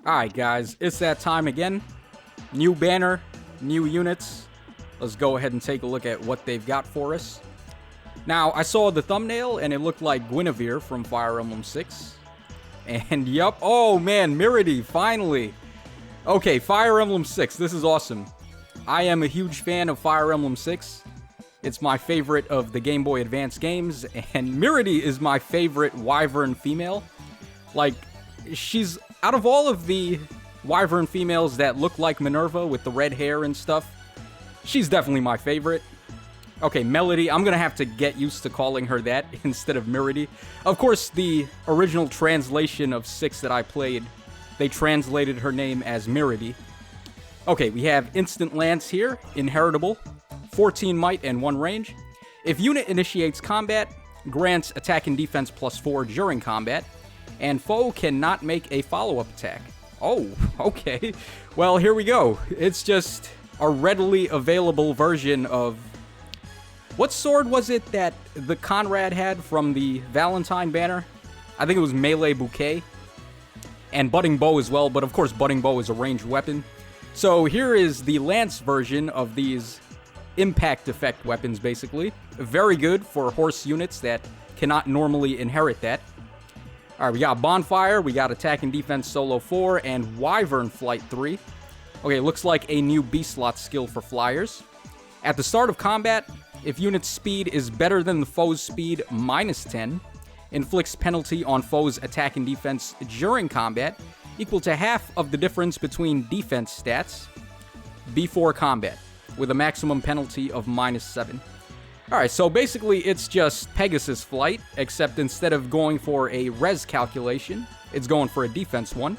Alright guys, it's that time again. New banner, new units. Let's go ahead and take a look at what they've got for us. Now, I saw the thumbnail and it looked like Gwyneth from Fire Emblem 6. And yup, oh man, Merlin, finally. Okay, Fire Emblem 6, this is awesome. I am a huge fan of Fire Emblem 6. It's my favorite of the Game Boy Advance games, and Merlin is my favorite Wyvern female. Like, she's, out of all of the Wyvern females that look like Minerva with the red hair and stuff, she's definitely my favorite. Okay, Melody, I'm gonna have to get used to calling her that instead of Merlin. Of course, the original translation of 6 that I played, they translated her name as Merlin. Okay, we have Instant Lance here, inheritable, 14 might and 1 range. If unit initiates combat, grants attack and defense +4 during combat, and foe cannot make a follow-up attack. Oh, okay. Well, here we go. It's just a readily available version of... What sword was it that the Conrad had from the Valentine banner? I think it was Melee Bouquet. And Budding Bow as well, but of course Budding Bow is a ranged weapon. So here is the Lance version of these impact effect weapons, basically. Very good for horse units that cannot normally inherit that. Alright, we got Bonfire, we got Attack and Defense Solo 4, and Wyvern Flight 3. Okay, looks like a new B-slot skill for flyers. At the start of combat, if unit's speed is better than the foe's speed -10, inflicts penalty on foe's attack and defense during combat, equal to half of the difference between defense stats before combat, with a maximum penalty of -7. Alright, so basically it's just Pegasus Flight, except instead of going for a res calculation, it's going for a defense one.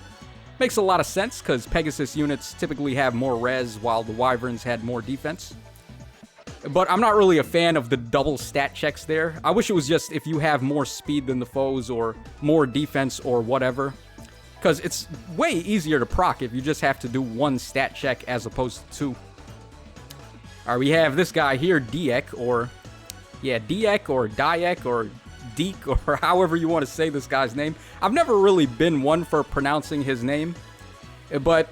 Makes a lot of sense, because Pegasus units typically have more res, while the Wyverns had more defense. But I'm not really a fan of the double stat checks there. I wish it was just if you have more speed than the foes, or more defense, or whatever. Because it's way easier to proc if you just have to do one stat check as opposed to 2. Alright, we have this guy here, Diek, or... Yeah, Diek, or Diek, or Diek, or however you want to say this guy's name. I've never really been one for pronouncing his name. But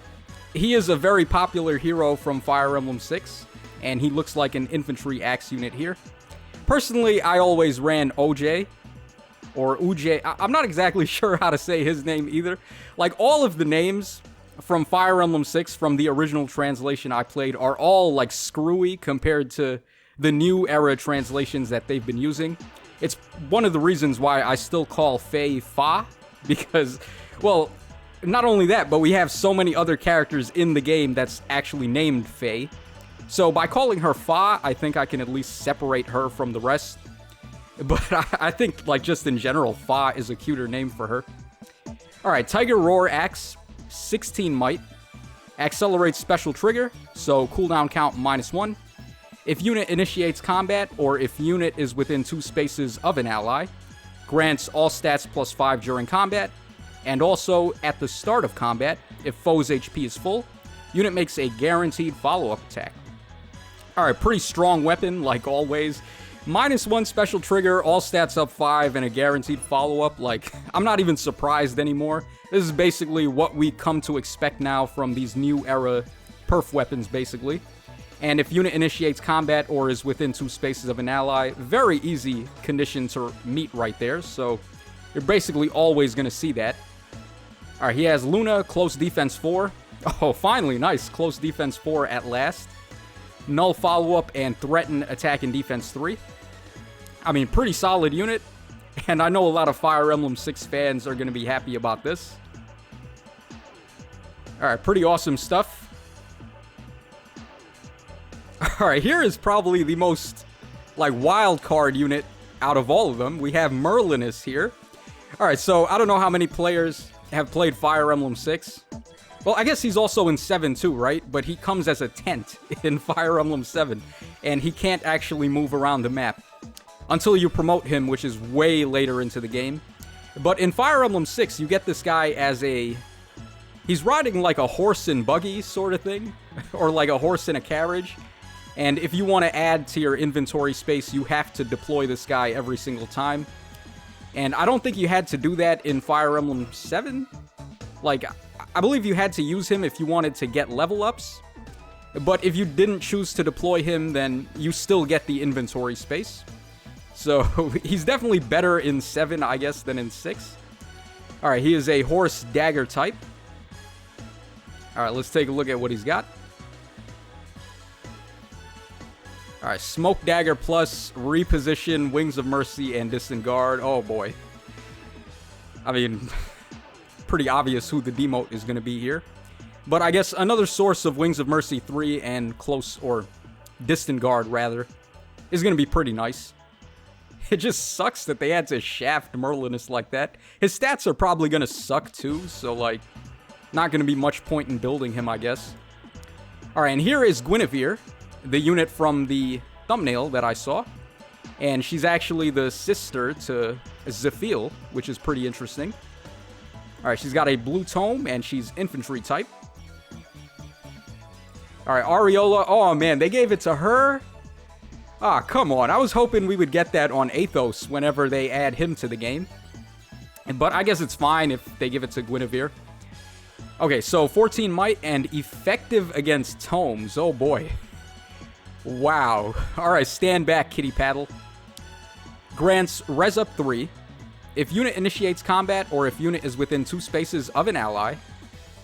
he is a very popular hero from Fire Emblem 6. And he looks like an infantry axe unit here. Personally, I always ran OJ. Or Uj. I'm not exactly sure how to say his name either. Like, all of the names from Fire Emblem 6 from the original translation I played are all, like, screwy compared to the new era translations that they've been using. It's one of the reasons why I still call Faye Fa, because, well, not only that, but we have so many other characters in the game that's actually named Faye. So by calling her Fa, I think I can at least separate her from the rest. But I think, like, just in general, Fa is a cuter name for her. Alright, Tiger Roar Axe, 16 might. Accelerates special trigger, so cooldown count -1. If unit initiates combat, or if unit is within 2 spaces of an ally, grants all stats +5 during combat, and also at the start of combat, if foe's HP is full, unit makes a guaranteed follow-up attack. Alright, pretty strong weapon, like always. -1 special trigger, all stats up 5, and a guaranteed follow-up. Like, I'm not even surprised anymore. This is basically what we come to expect now from these new era perf weapons, basically. And if unit initiates combat or is within 2 spaces of an ally, very easy condition to meet right there, so you're basically always going to see that. Alright, he has Luna, close defense 4. Oh, finally, nice, close defense 4 at last. Null follow-up and threaten attack and defense 3. I mean, pretty solid unit, and I know a lot of Fire Emblem 6 fans are going to be happy about this. Alright, pretty awesome stuff. Alright, here is probably the most, like, wild card unit out of all of them. We have Merlin is here. Alright, so I don't know how many players have played Fire Emblem 6. Well, I guess he's also in 7 too, right? But he comes as a tent in Fire Emblem 7, and he can't actually move around the map until you promote him, which is way later into the game. But in Fire Emblem 6, you get this guy as a... He's riding like a horse and buggy sort of thing, or like a horse in a carriage. And if you want to add to your inventory space, you have to deploy this guy every single time. And I don't think you had to do that in Fire Emblem 7. Like, I believe you had to use him if you wanted to get level ups. But if you didn't choose to deploy him, then you still get the inventory space. So he's definitely better in 7, I guess, than in 6. Alright, he is a horse dagger type. Alright, let's take a look at what he's got. Alright, Smoke Dagger plus, Reposition, Wings of Mercy, and Distant Guard. Oh boy. I mean, pretty obvious who the demote is going to be here. But I guess another source of Wings of Mercy 3 and Close, or Distant Guard rather, is going to be pretty nice. It just sucks that they had to shaft Merlinus like that. His stats are probably going to suck too, so like, not going to be much point in building him, I guess. Alright, and here is Gwyneth, the unit from the thumbnail that I saw. And she's actually the sister to Zephiel, which is pretty interesting. Alright, she's got a blue tome, and she's infantry type. Alright, Areola. Oh, man, they gave it to her? Ah, come on. I was hoping we would get that on Athos whenever they add him to the game. But I guess it's fine if they give it to Gwyneth. Okay, so 14 might and effective against tomes. Oh, boy. Wow. Alright, stand back, kitty paddle. Grants res up 3. If unit initiates combat, or if unit is within 2 spaces of an ally.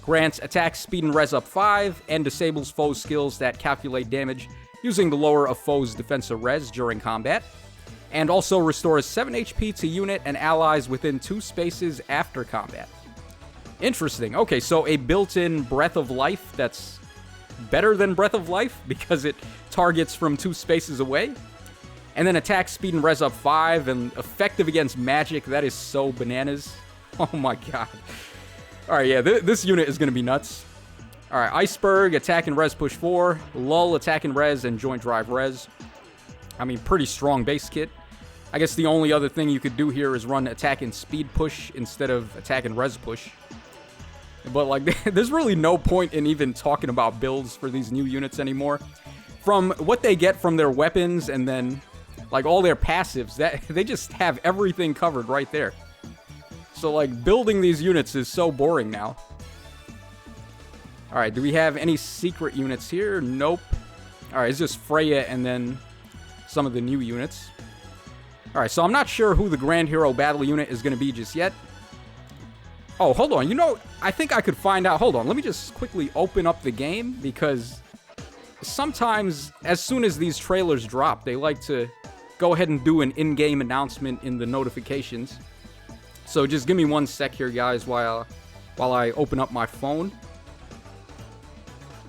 Grants attack speed and res up 5, and disables foes' skills that calculate damage using the lower of foes' defensive res during combat. And also restores 7 HP to unit and allies within 2 spaces after combat. Interesting. Okay, so a built-in Breath of Life that's better than Breath of Life because it targets from 2 spaces away. And then attack speed and res up 5 and effective against magic. That is so bananas. Oh my god. Alright, yeah, this unit is going to be nuts. Alright, Iceberg, attack and res push 4. Lull, attack and res, and joint drive res. I mean, pretty strong base kit. I guess the only other thing you could do here is run attack and speed push instead of attack and res push. But, like, there's really no point in even talking about builds for these new units anymore. From what they get from their weapons and then, like, all their passives, that they just have everything covered right there. So, like, building these units is so boring now. Alright, do we have any secret units here? Nope. Alright, it's just Freya and then some of the new units. Alright, so I'm not sure who the Grand Hero Battle unit is going to be just yet. Oh, hold on. You know, I think I could find out. Hold on. Let me just quickly open up the game because sometimes, as soon as these trailers drop, they like to go ahead and do an in-game announcement in the notifications. So just give me one sec here, guys, while I open up my phone.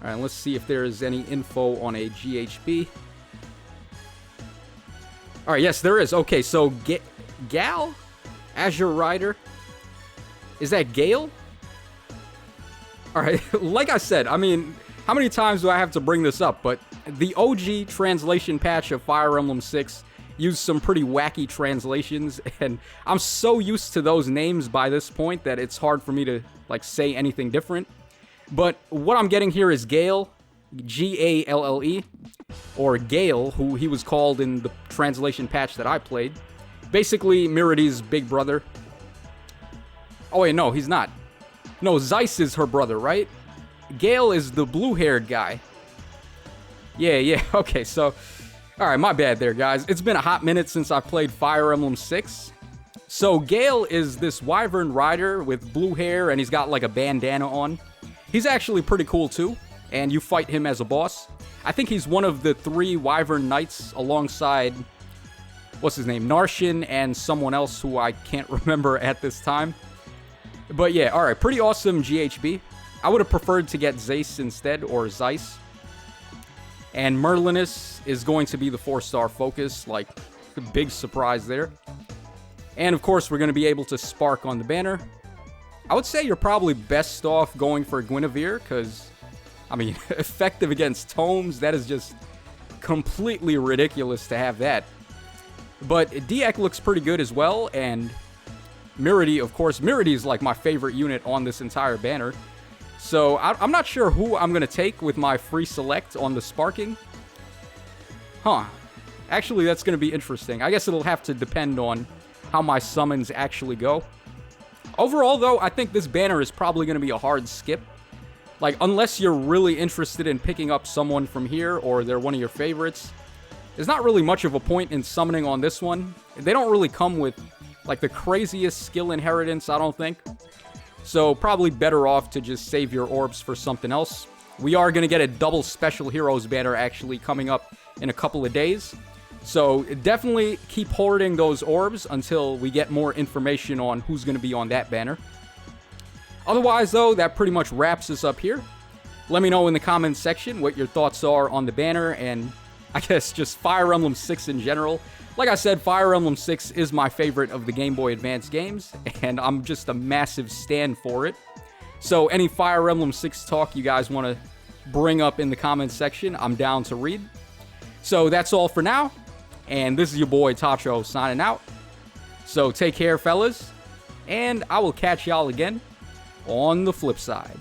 Alright, let's see if there's any info on a GHB. Alright, yes, there is. Okay, so Gal? Azure Rider? Is that Gale? Alright, like I said, I mean, how many times do I have to bring this up? But the OG translation patch of Fire Emblem 6 used some pretty wacky translations, and I'm so used to those names by this point that it's hard for me to, like, say anything different. But what I'm getting here is Gale, G-A-L-L-E, or Gale, who he was called in the translation patch that I played. Basically, Miridy's big brother. Oh wait, no, he's not. No, Zeiss is her brother, right? Gale is the blue-haired guy. Yeah, okay, so... Alright, my bad there, guys. It's been a hot minute since I played Fire Emblem 6. So, Gale is this wyvern rider with blue hair, and he's got, like, a bandana on. He's actually pretty cool, too, and you fight him as a boss. I think he's one of the 3 wyvern knights alongside... What's his name? Narshin and someone else who I can't remember at this time. But yeah, alright, pretty awesome GHB. I would have preferred to get Zeiss instead, or Zeiss. And Merlinus is going to be the 4-star focus, like, a big surprise there. And of course, we're going to be able to spark on the banner. I would say you're probably best off going for Gwyneth, because, I mean, effective against tomes, that is just completely ridiculous to have that. But Diek looks pretty good as well, and Miridy, of course. Miridy is like my favorite unit on this entire banner. So I'm not sure who I'm going to take with my free select on the sparking. Huh. Actually, that's going to be interesting. I guess it'll have to depend on how my summons actually go. Overall, though, I think this banner is probably going to be a hard skip. Like, unless you're really interested in picking up someone from here, or they're one of your favorites, there's not really much of a point in summoning on this one. They don't really come with, like, the craziest skill inheritance, I don't think. So, probably better off to just save your orbs for something else. We are going to get a double special heroes banner, actually, coming up in a couple of days. So, definitely keep hoarding those orbs until we get more information on who's going to be on that banner. Otherwise, though, that pretty much wraps us up here. Let me know in the comments section what your thoughts are on the banner and, I guess, just Fire Emblem 6 in general. Like I said, Fire Emblem 6 is my favorite of the Game Boy Advance games, and I'm just a massive stan for it. So any Fire Emblem 6 talk you guys want to bring up in the comments section, I'm down to read. So that's all for now, and this is your boy Tacho signing out. So take care, fellas, and I will catch y'all again on the flip side.